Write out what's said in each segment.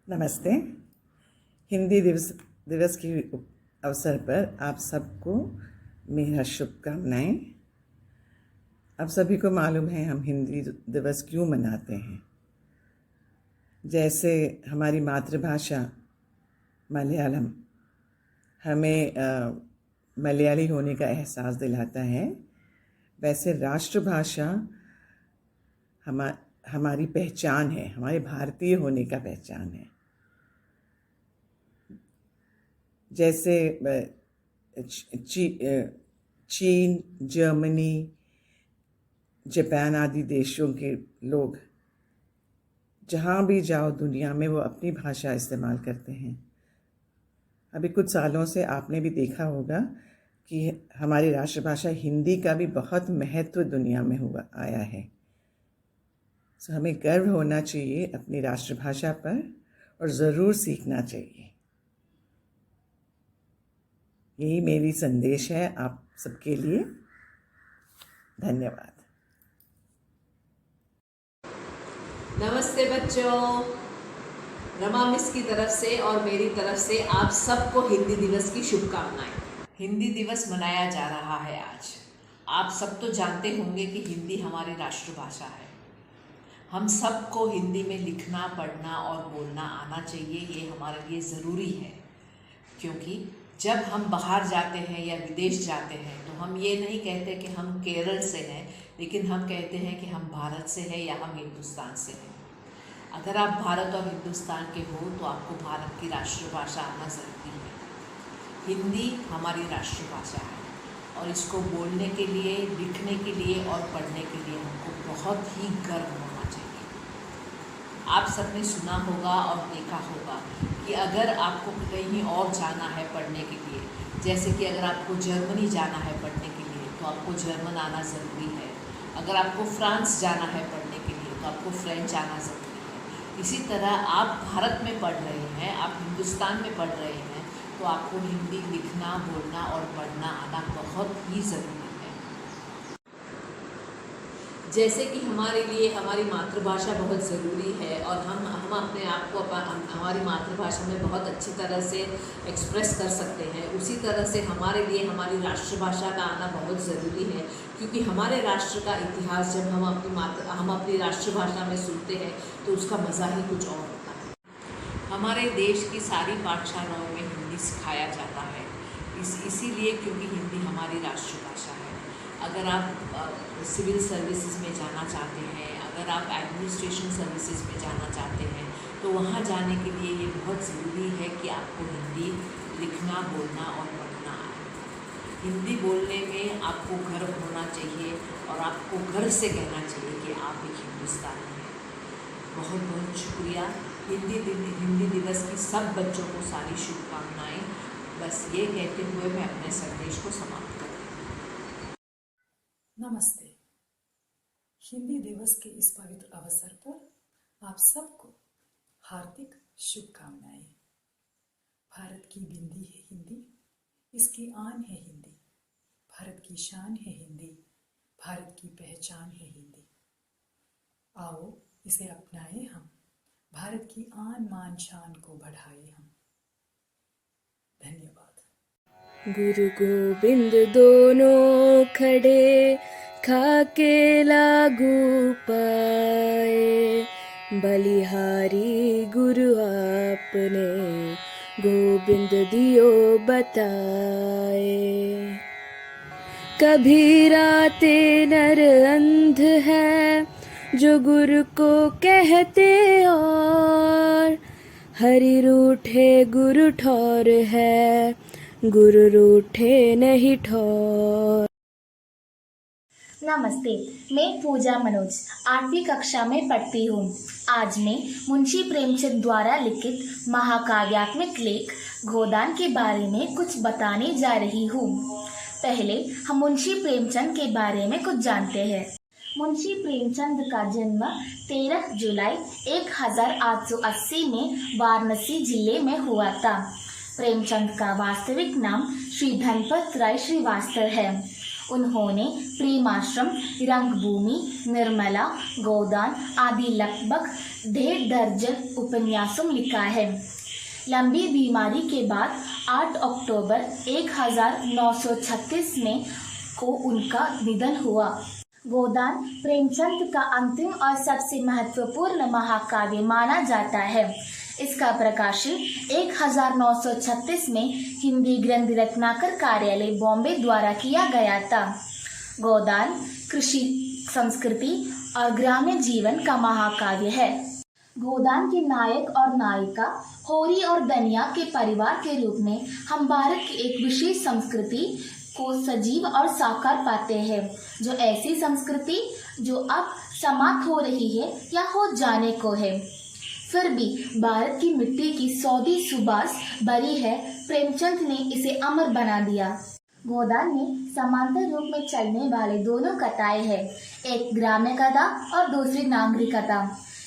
नमस्ते। हिंदी दिवस के अवसर पर आप सबको मेरा शुभकामनाएं। आप सभी को मालूम है हम हिंदी दिवस क्यों मनाते हैं। जैसे हमारी मातृभाषा मलयालम हमें मलयाली होने का एहसास दिलाता है, वैसे राष्ट्रभाषा हमारी पहचान है, हमारे भारतीय होने का पहचान है। जैसे चीन, जर्मनी, जापान आदि देशों के लोग जहाँ भी जाओ दुनिया में वो अपनी भाषा इस्तेमाल करते हैं। अभी कुछ सालों से आपने भी देखा होगा कि हमारी राष्ट्रभाषा हिंदी का भी बहुत महत्व दुनिया में आया है। सो हमें गर्व होना चाहिए अपनी राष्ट्रभाषा पर और ज़रूर सीखना चाहिए। यही मेरी संदेश है आप सबके लिए। धन्यवाद। नमस्ते बच्चों, रमा मिस की तरफ से और मेरी तरफ से आप सबको हिंदी दिवस की शुभकामनाएं। हिंदी दिवस मनाया जा रहा है आज। आप सब तो जानते होंगे कि हिंदी हमारी राष्ट्रभाषा है। हम सबको हिंदी में लिखना, पढ़ना और बोलना आना चाहिए। ये हमारे लिए ज़रूरी है, क्योंकि जब हम बाहर जाते हैं या विदेश जाते हैं तो हम ये नहीं कहते कि हम केरल से हैं, लेकिन हम कहते हैं कि हम भारत से हैं या हम हिंदुस्तान से हैं। अगर आप भारत और हिंदुस्तान के हो तो आपको भारत की राष्ट्रभाषा आना ज़रूरी है। हिंदी हमारी राष्ट्रभाषा है और इसको बोलने के लिए, लिखने के लिए और पढ़ने के लिए हमको बहुत ही गर्व होना चाहिए। आप सबने सुना होगा और देखा होगा कि अगर आपको कहीं और जाना है पढ़ने के लिए, जैसे कि अगर आपको जर्मनी जाना है पढ़ने के लिए तो आपको जर्मन आना ज़रूरी है। अगर आपको फ्रांस जाना है पढ़ने के लिए तो आपको फ्रेंच आना ज़रूरी है। इसी तरह आप भारत में पढ़ रहे हैं, आप हिंदुस्तान में पढ़ रहे हैं तो आपको हिंदी लिखना, बोलना और पढ़ना आना बहुत ही ज़रूरी है। जैसे कि हमारे लिए हमारी मातृभाषा बहुत ज़रूरी है और हम अपने आप को हमारी मातृभाषा में बहुत अच्छी तरह से एक्सप्रेस कर सकते हैं, उसी तरह से हमारे लिए हमारी राष्ट्रभाषा का आना बहुत ज़रूरी है। क्योंकि हमारे राष्ट्र का इतिहास जब हम अपनी राष्ट्रभाषा में सुनते हैं तो उसका मज़ा ही कुछ और होता है। हमारे देश की सारी पाठशालाओं में हिंदी सिखाया जाता है, इसीलिए क्योंकि हिंदी हमारी राष्ट्रभाषा है। अगर आप सिविल सर्विसेज में जाना चाहते हैं, अगर आप एडमिनिस्ट्रेशन सर्विसेज में जाना चाहते हैं तो वहाँ जाने के लिए ये बहुत ज़रूरी है कि आपको हिंदी लिखना, बोलना और पढ़ना आए। हिंदी बोलने में आपको गर्व होना चाहिए और आपको गर्व से कहना चाहिए कि आप एक हिंदुस्तानी हैं। बहुत बहुत शुक्रिया। हिंदी दिवस की सब बच्चों को सारी शुभकामनाएँ। बस ये कहते हुए मैं अपने संदेश को समाप्त करती हूँ। नमस्ते। हिंदी दिवस के इस पवित्र अवसर पर आप सबको हार्दिक शुभकामनाएं। भारत की बिंदी है हिंदी, इसकी आन है हिंदी, भारत की शान है हिंदी, भारत की पहचान है हिंदी। आओ इसे अपनाएं हम, भारत की आन मान शान को बढ़ाए हम। धन्यवाद। गुरु गोविंद दोनों खड़े खाके लागू पाए, बलिहारी गुरु आपने गोविंद दियो बताए। कबीराते नर अंध है जो गुरु को कहते और, हरि रूठे गुरु ठौर है, गुरु रूठे नहीं ठौर। नमस्ते, मैं पूजा मनोज 8वीं कक्षा में पढ़ती हूँ। आज मैं मुंशी प्रेमचंद द्वारा लिखित महाकाव्यात्मक लेख गोदान के बारे में कुछ बताने जा रही हूँ। पहले हम मुंशी प्रेमचंद के बारे में कुछ जानते हैं। मुंशी प्रेमचंद का जन्म 13 जुलाई 1880 में वाराणसी जिले में हुआ था। प्रेमचंद का वास्तविक नाम श्री धनपत राय श्रीवास्तव है। उन्होंने प्रेमाश्रम, रंगभूमि, निर्मला, गोदान आदि लगभग 1.5 दर्जन उपन्यासों लिखा है। लंबी बीमारी के बाद 8 अक्टूबर 1936 में को उनका निधन हुआ। गोदान प्रेमचंद का अंतिम और सबसे महत्वपूर्ण महाकाव्य माना जाता है। इसका प्रकाशन 1936 में हिंदी ग्रंथ रत्नाकर कार्यालय बॉम्बे द्वारा किया गया था। गोदान कृषि, संस्कृति और ग्रामीण जीवन का महाकाव्य है। गोदान के नायक और नायिका होरी और दनिया के परिवार के रूप में हम भारत की एक विशेष संस्कृति को सजीव और साकार पाते हैं, जो ऐसी संस्कृति जो अब समाप्त हो रही है या हो जाने को है, फिर भी भारत की मिट्टी की सौदी सुबास भरी है। प्रेमचंद ने इसे अमर बना दिया। गोदान में समांतर रूप में चलने वाले दोनों कथाएं हैं, एक ग्राम्य कथा और दूसरी नागरिक कथा।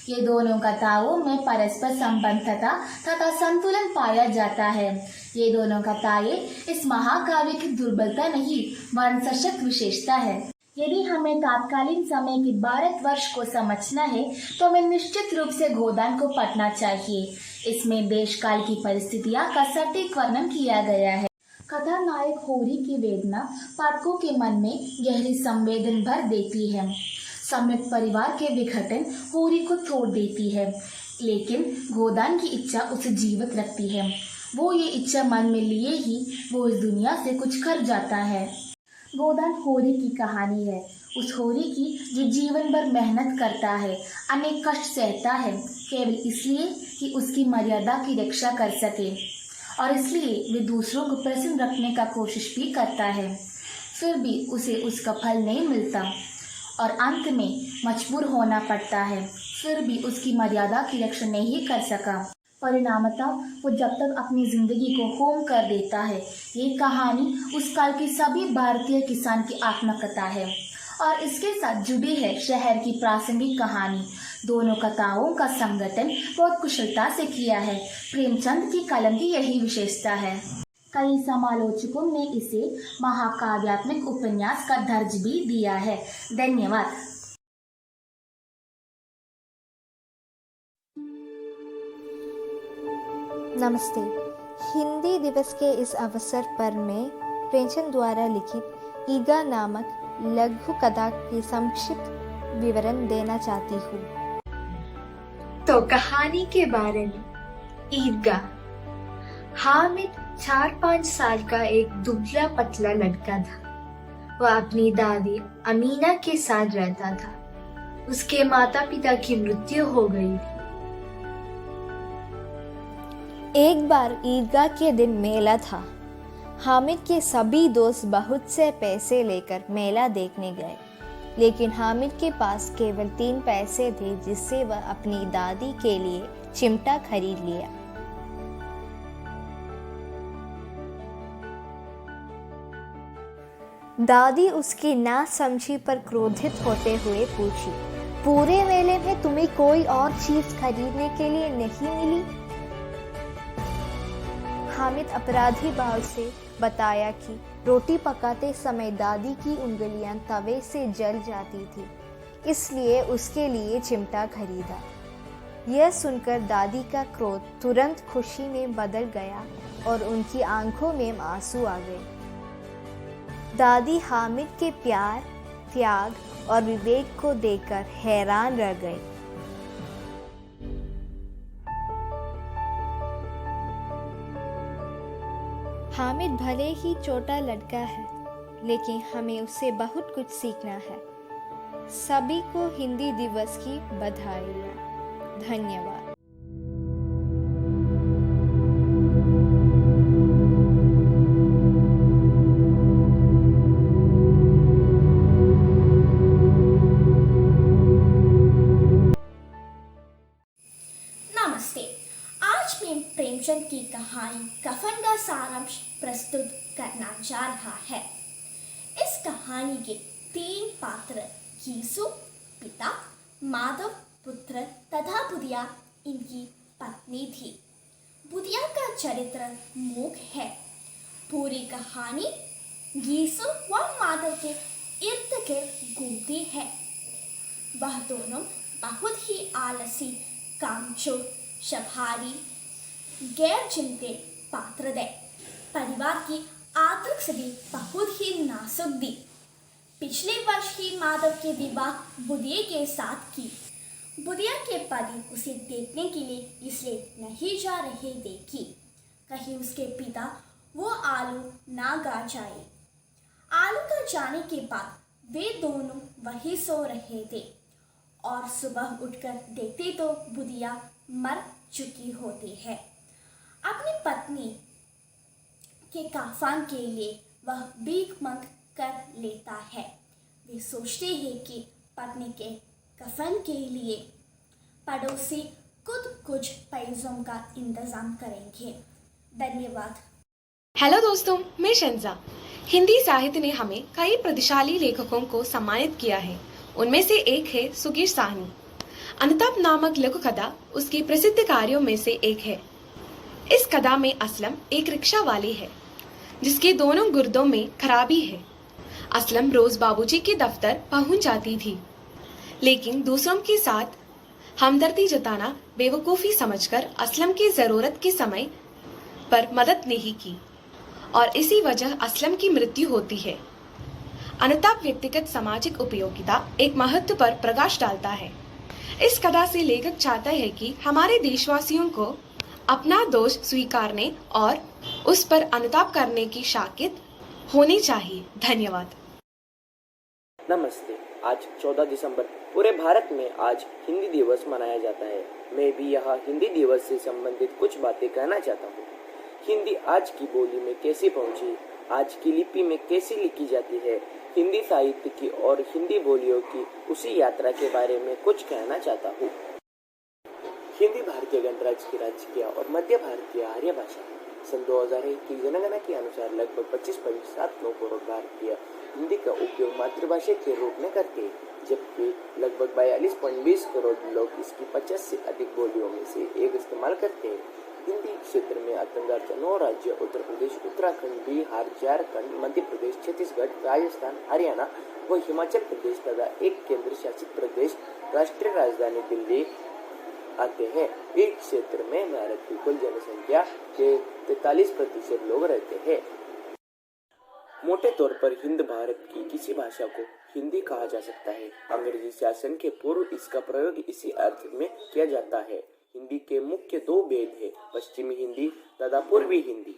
ये दोनों कथाओं में परस्पर संबद्धता तथा संतुलन पाया जाता है। ये दोनों कथाएं इस महाकाव्य की दुर्बलता नहीं वरन सशक्त विशेषता है। यदि हमें तत्कालीन समय के भारतवर्ष को समझना है तो हमें निश्चित रूप से गोदान को पढ़ना चाहिए। इसमें देश काल की परिस्थितियां का सटीक वर्णन किया गया है। कथानायक होरी की वेदना पाठकों के मन में गहरी संवेदन भर देती है। संयुक्त परिवार के विघटन होरी को तोड़ देती है, लेकिन गोदान की इच्छा उसे जीवित रखती है। वो ये इच्छा मन में लिए ही वो इस दुनिया से कुछ कर जाता है। गोदान होरी की कहानी है, उस होरी की जो जीवन भर मेहनत करता है, अनेक कष्ट सहता है, केवल इसलिए कि उसकी मर्यादा की रक्षा कर सके, और इसलिए वे दूसरों को प्रसन्न रखने का कोशिश भी करता है। फिर भी उसे उसका फल नहीं मिलता और अंत में मजबूर होना पड़ता है। फिर भी उसकी मर्यादा की रक्षा नहीं कर सका। परिणामतः वो जब तक अपनी जिंदगी को होम कर देता है। ये कहानी उस काल की सभी भारतीय किसान की आत्मकथा है और इसके साथ जुड़ी है शहर की प्रासंगिक कहानी। दोनों कथाओं का संगठन बहुत कुशलता से किया है। प्रेमचंद की कलम की यही विशेषता है। कई समालोचकों ने इसे महाकाव्यात्मक उपन्यास का दर्ज भी दिया है। धन्यवाद। नमस्ते। हिंदी दिवस के इस अवसर पर मैं प्रेमचंद द्वारा लिखित ईदगाह नामक लघु कथा की संक्षिप्त विवरण देना चाहती हूँ। तो कहानी के बारे में। ईदगाह। हामिद 4-5 साल का एक दुबला पतला लड़का था। वह अपनी दादी अमीना के साथ रहता था। उसके माता पिता की मृत्यु हो गई थी। एक बार ईदगाह के दिन मेला था। हामिद के सभी दोस्त बहुत से पैसे लेकर मेला देखने गए, लेकिन हामिद के पास केवल 3 पैसे थे, जिससे वह अपनी दादी के लिए चिमटा खरीद लिया। दादी उसकी नासमझी पर क्रोधित होते हुए पूछी, पूरे मेले में तुम्हें कोई और चीज खरीदने के लिए नहीं मिली? हामिद अपराधी भाव से बताया कि रोटी पकाते समय दादी की उंगलियां तवे से जल जाती थी, इसलिए उसके लिए चिमटा खरीदा। यह सुनकर दादी का क्रोध तुरंत खुशी में बदल गया और उनकी आंखों में आंसू आ गए। दादी हामिद के प्यार, त्याग और विवेक को देखकर हैरान रह गई। हामिद भले ही छोटा लड़का है, लेकिन हमें उससे बहुत कुछ सीखना है। सभी को हिंदी दिवस की बधाइयाँ। धन्यवाद। प्रेमचंद की कहानी कफन का सारांश प्रस्तुत करना जा रहा है। इस कहानी के 3 पात्र कीसु पिता, माधव पुत्र तथा बुधिया इनकी पत्नी थी। बुधिया का चरित्र मूक है। पूरी कहानी गीसु व माधव के इर्द गिर्द घूमती है। वह दोनों बहुत ही आलसी, कामचोर, शभारी, गैर चिंते पात्र थे। परिवार की आर्थिक स्थिति बहुत ही नाजुक थी। पिछले वर्ष ही माधव के विवाह बुधिया के साथ की। बुधिया के पति उसे देखने के लिए इसलिए नहीं जा रहे थे कि कहीं उसके पिता वो आलू ना गा जाए। आलू का जाने के बाद वे दोनों वहीं सो रहे थे और सुबह उठकर देखते तो बुधिया मर चुकी होती है। अपनी पत्नी के कफन के लिए वह भीख मांग कर लेता है। वे सोचते हैं कि पत्नी के कफन के लिए पड़ोसी खुद कुछ पैसों का इंतजाम करेंगे। धन्यवाद। हेलो दोस्तों, मैं शंजा। हिंदी साहित्य ने हमें कई प्रतिशाली लेखकों को सम्मानित किया है। उनमें से एक है सुगीर साहनी। अनताप नामक लघु कथा उसके प्रसिद्ध कार्यों में से एक है। इस कथा में असलम एक रिक्शा वाली है जिसके दोनों गुर्दों में खराबी है। असलम रोज बाबूजी के दफ्तर पहुंच जाती थी, लेकिन दूसरों के साथ हमदर्दी जताना बेवकूफ़ी समझकर असलम की ज़रूरत के समय पर मदद नहीं की और इसी वजह असलम की मृत्यु होती है। अनताप व्यक्तिगत सामाजिक उपयोगिता एक महत्व पर प्रकाश डालता है। इस कथा से लेखक चाहता है कि हमारे देशवासियों को अपना दोष स्वीकारने और उस पर अनुताप करने की शाकित होनी चाहिए। धन्यवाद। नमस्ते। आज 14 दिसंबर पूरे भारत में आज हिंदी दिवस मनाया जाता है। मैं भी यहाँ हिंदी दिवस से संबंधित कुछ बातें कहना चाहता हूँ। हिंदी आज की बोली में कैसे पहुँची, आज की लिपि में कैसे लिखी जाती है, हिंदी साहित्य की और हिंदी बोलियों की उसी यात्रा के बारे में कुछ कहना चाहता हूँ। हिंदी भारतीय गणराज्य की राजकीय और मध्य भारतीय आर्य भाषा है। सन 2001 की जनगणना के अनुसार लगभग 25.79 करोड़ भारतीय हिंदी का उपयोग मातृभाषा के रूप में करते हैं, जबकि लगभग 42.20 करोड़ लोग इसकी 50 से अधिक बोलियों में से एक इस्तेमाल करते हैं। हिंदी क्षेत्र में अंतर्गत 9 राज्य उत्तर प्रदेश, उत्तराखंड, बिहार, झारखंड, मध्य प्रदेश, छत्तीसगढ़, राजस्थान, हरियाणा व हिमाचल प्रदेश तथा एक केंद्र शासित प्रदेश राष्ट्रीय राजधानी दिल्ली आते हैं। इस क्षेत्र में भारत की कुल जनसंख्या के 43% लोग रहते हैं। मोटे तौर पर हिंद भारत की किसी भाषा को हिंदी कहा जा सकता है। अंग्रेजी शासन के पूर्व इसका प्रयोग इसी अर्थ में किया जाता है। हिंदी के मुख्य 2 भेद है, पश्चिमी हिंदी तथा पूर्वी हिंदी।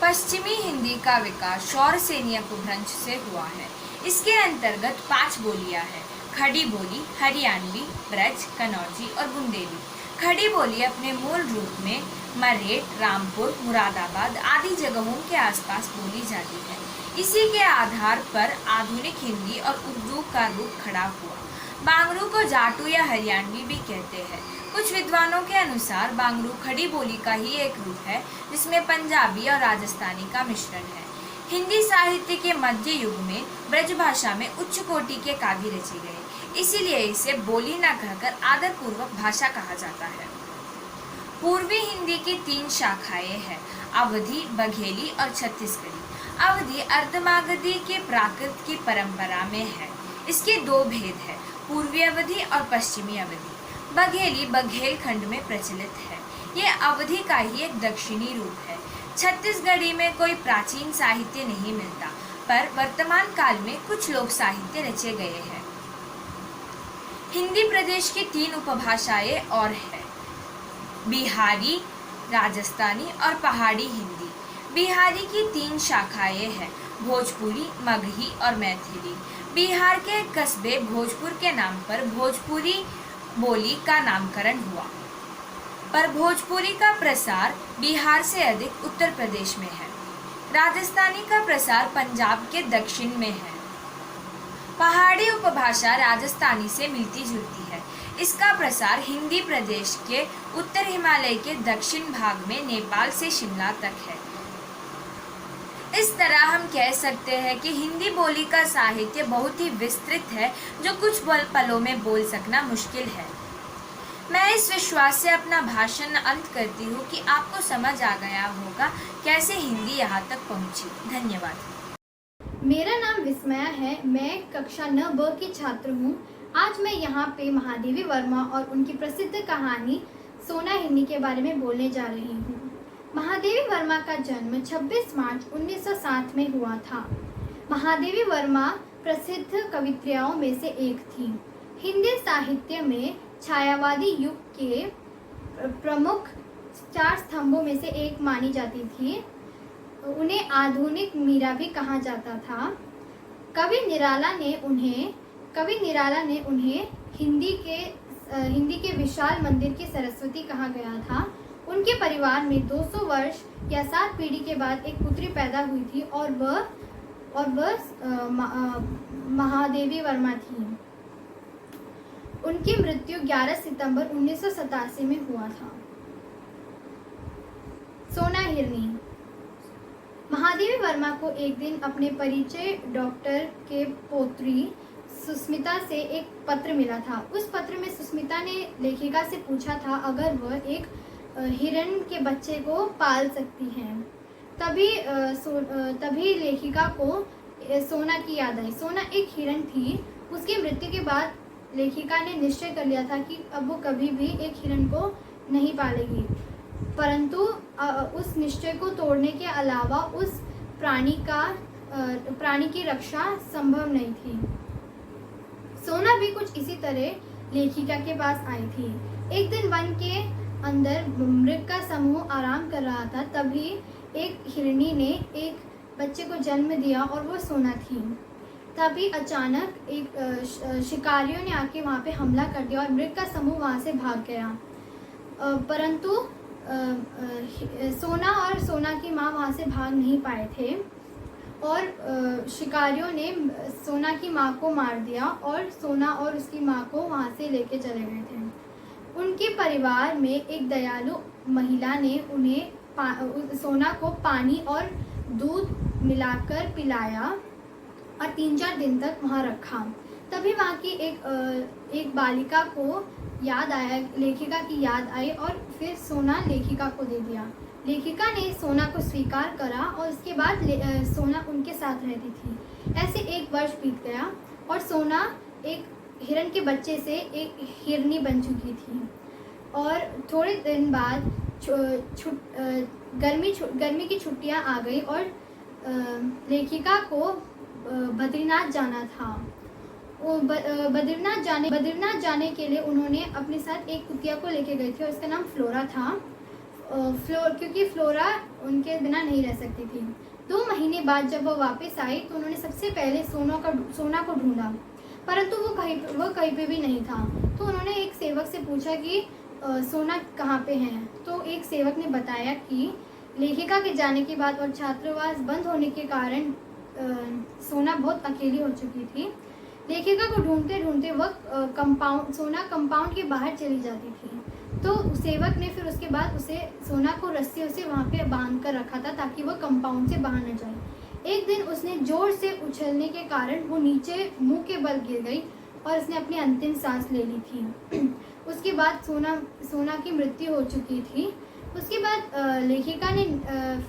पश्चिमी हिंदी का विकास शौर सैन्य अपभ्रंश से हुआ है। इसके अंतर्गत 5 बोलियां हैं: खड़ी बोली, हरियाणवी, ब्रज, कन्नौजी और बुंदेली। खड़ी बोली अपने मूल रूप में मरेठ, रामपुर, मुरादाबाद आदि जगहों के आसपास बोली जाती है। इसी के आधार पर आधुनिक हिंदी और उर्दू का रूप खड़ा हुआ। बांगरू को जाटू या हरियाणवी भी कहते हैं। कुछ विद्वानों के अनुसार बांगरू खड़ी बोली का ही एक रूप है जिसमें पंजाबी और राजस्थानी का मिश्रण है। हिंदी साहित्य के मध्य युग में ब्रज भाषा में उच्च कोटि के काव्य रचे गए, इसीलिए इसे बोली न कहकर आदरपूर्वक भाषा कहा जाता है। पूर्वी हिंदी की 3 शाखाएं हैं: अवधी, बघेली और छत्तीसगढ़ी। अवधी अर्धमागधी के प्राकृत की परंपरा में है। इसके 2 भेद हैं: पूर्वी अवधी और पश्चिमी अवधी। बघेली बघेलखंड में प्रचलित है। ये अवधी का ही एक दक्षिणी रूप है। छत्तीसगढ़ी में कोई प्राचीन साहित्य नहीं मिलता, पर वर्तमान काल में कुछ लोक साहित्य रचे गए हैं। हिंदी प्रदेश की 3 उपभाषाएं और है: बिहारी, राजस्थानी और पहाड़ी हिंदी। बिहारी की 3 शाखाएं हैं: भोजपुरी, मगही और मैथिली। बिहार के कस्बे भोजपुर के नाम पर भोजपुरी बोली का नामकरण हुआ, पर भोजपुरी का प्रसार बिहार से अधिक उत्तर प्रदेश में है। राजस्थानी का प्रसार पंजाब के दक्षिण में है। पहाड़ी उपभाषा राजस्थानी से मिलती जुलती है। इसका प्रसार हिंदी प्रदेश के उत्तर हिमालय के दक्षिण भाग में नेपाल से शिमला तक है। इस तरह हम कह सकते हैं कि हिंदी बोली का साहित्य बहुत ही विस्तृत है, जो कुछ पलों में बोल सकना मुश्किल है। मैं इस विश्वास से अपना भाषण अंत करती हूँ कि आपको समझ आ गया होगा कैसे हिंदी यहाँ तक पहुँची। धन्यवाद। मेरा नाम विस्मया है। मैं कक्षा 9 की छात्र हूँ। आज मैं यहाँ पे महादेवी वर्मा और उनकी प्रसिद्ध कहानी सोना हिरनी के बारे में बोलने जा रही हूँ। महादेवी वर्मा का जन्म 26 मार्च 1907 में हुआ था। महादेवी वर्मा प्रसिद्ध कवित्रियों में से एक थी। हिंदी साहित्य में छायावादी युग के प्रमुख 4 स्तंभों में से एक मानी जाती थी। उन्हें आधुनिक मीरा भी कहा जाता था। कवि निराला ने उन्हें हिंदी के विशाल मंदिर की सरस्वती कहा गया था। उनके परिवार में 200 वर्ष या 7 पीढ़ी के बाद एक पुत्री पैदा हुई थी और वह महादेवी वर्मा थी। उनकी मृत्यु 11 सितंबर 1987 में हुआ था। सोना हिरनी। महादेवी वर्मा को एक दिन अपने परिचय डॉक्टर के पौत्री सुस्मिता से एक पत्र मिला था। उस पत्र में सुस्मिता ने लेखिका से पूछा था अगर वह एक हिरण के बच्चे को पाल सकती हैं। तभी लेखिका को सोना की याद आई। सोना एक हिरण थी। उसकी मृत्यु के बाद लेखिका ने निश्चय कर लिया था कि अब वो कभी भी एक हिरण को नहीं पालेगी, परंतु उस निश्चय को तोड़ने के अलावा उस प्राणी की रक्षा संभव नहीं थी। सोना भी कुछ इसी तरह लेखिका के पास आई थी। एक दिन वन के अंदर मृग का समूह आराम कर रहा था। तभी एक हिरनी ने एक बच्चे को जन्म दिया और वो सोना थी। तभी अचानक एक शिकारियों ने आके वहाँ पे हमला कर दिया और मृग का समूह वहाँ से भाग गया, परंतु सोना और सोना की माँ वहाँ से भाग नहीं पाए थे और शिकारियों ने सोना की माँ को मार दिया और सोना और उसकी माँ को वहाँ से लेके चले गए थे। उनके परिवार में एक दयालु महिला ने उन्हें सोना को पानी और दूध मिलाकर पिलाया और 3-4 दिन तक वहाँ रखा। तभी वहाँ की एक बालिका को याद आया, लेखिका की याद आई और फिर सोना लेखिका को दे दिया। लेखिका ने सोना को स्वीकार करा और उसके बाद सोना उनके साथ रहती थी। ऐसे 1 वर्ष बीत गया और सोना एक हिरण के बच्चे से एक हिरनी बन चुकी थी और थोड़े दिन बाद गर्मी की छुट्टियां आ गई और लेखिका को बद्रीनाथ जाना था। वो बद्रीनाथ जाने के लिए उन्होंने अपने साथ एक कुतिया को लेके गए थे और उसका नाम फ्लोरा था। क्योंकि फ्लोरा उनके बिना नहीं रह सकती थी। 2 महीने बाद जब वो वापस आई तो उन्होंने सबसे पहले सोना को ढूंढा, परंतु वो कहीं पे भी नहीं था। तो उन्होंने एक सेवक से पूछा कि सोना कहाँ पे है। तो एक सेवक ने बताया कि लेखिका के जाने के बाद और छात्रावास बंद होने के कारण सोना बहुत अकेली हो चुकी थी। लेखिका को ढूंढते ढूंढते वह सोना कंपाउंड के बाहर चली जाती थी। तो सेवक ने फिर उसके बाद उसे सोना को रस्सियों से वहाँ पे बांध कर रखा था ताकि वह कंपाउंड से बाहर न जाए। एक दिन उसने जोर से उछलने के कारण वो नीचे मुंह के बल गिर गई और उसने अपनी अंतिम सांस ले ली थी। उसके बाद सोना की मृत्यु हो चुकी थी। उसके बाद लेखिका ने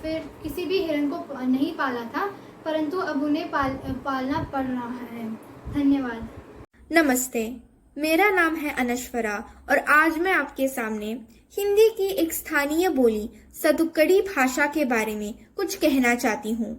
फिर किसी भी हिरण को नहीं पाला था, परंतु अब उन्हें पालना पड़ रहा है। धन्यवाद। नमस्ते, मेरा नाम है अनश्वरा और आज मैं आपके सामने हिंदी की एक स्थानीय बोली सधुक्कड़ी भाषा के बारे में कुछ कहना चाहती हूँ।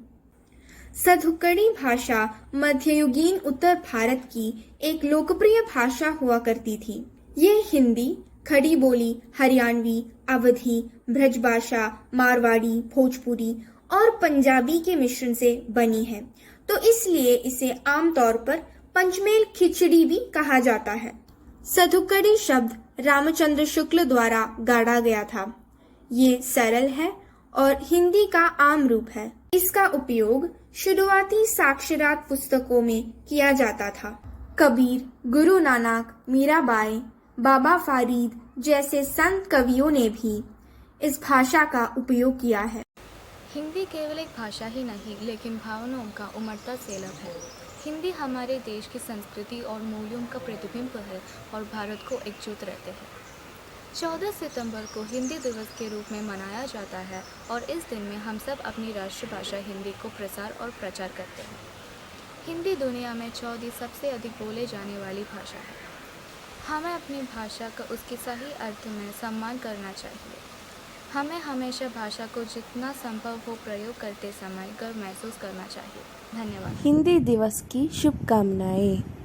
सधुक्कड़ी भाषा मध्ययुगीन उत्तर भारत की एक लोकप्रिय भाषा हुआ करती थी। ये हिंदी, खड़ी बोली, हरियाणवी, अवधी, ब्रजभाषा, मारवाड़ी, भोजपुरी और पंजाबी के मिश्रण से बनी है, तो इसलिए इसे आमतौर पर पंचमेल खिचड़ी भी कहा जाता है। सधुक्कड़ी शब्द रामचंद्र शुक्ल द्वारा गाड़ा गया था। ये सरल है और हिंदी का आम रूप है। इसका उपयोग शुरुआती साक्षरात पुस्तकों में किया जाता था। कबीर, गुरु नानक, मीराबाई, बाबा फारीद जैसे संत कवियों ने भी इस भाषा का उपयोग किया है। हिंदी केवल एक भाषा ही नहीं, लेकिन भावनाओं का उमड़ता सैलाब है। हिंदी हमारे देश की संस्कृति और मूल्यों का प्रतिबिंब है और भारत को एकजुट रहते हैं। 14 सितंबर को हिंदी दिवस के रूप में मनाया जाता है और इस दिन में हम सब अपनी राष्ट्रभाषा हिंदी को प्रसार और प्रचार करते हैं। हिंदी दुनिया में चौथी सबसे अधिक बोले जाने वाली भाषा है। हमें अपनी भाषा का उसके सही अर्थ में सम्मान करना चाहिए। हमें हमेशा भाषा को जितना संभव हो प्रयोग करते समय गर्व महसूस करना चाहिए। धन्यवाद। हिंदी दिवस की शुभकामनाएं।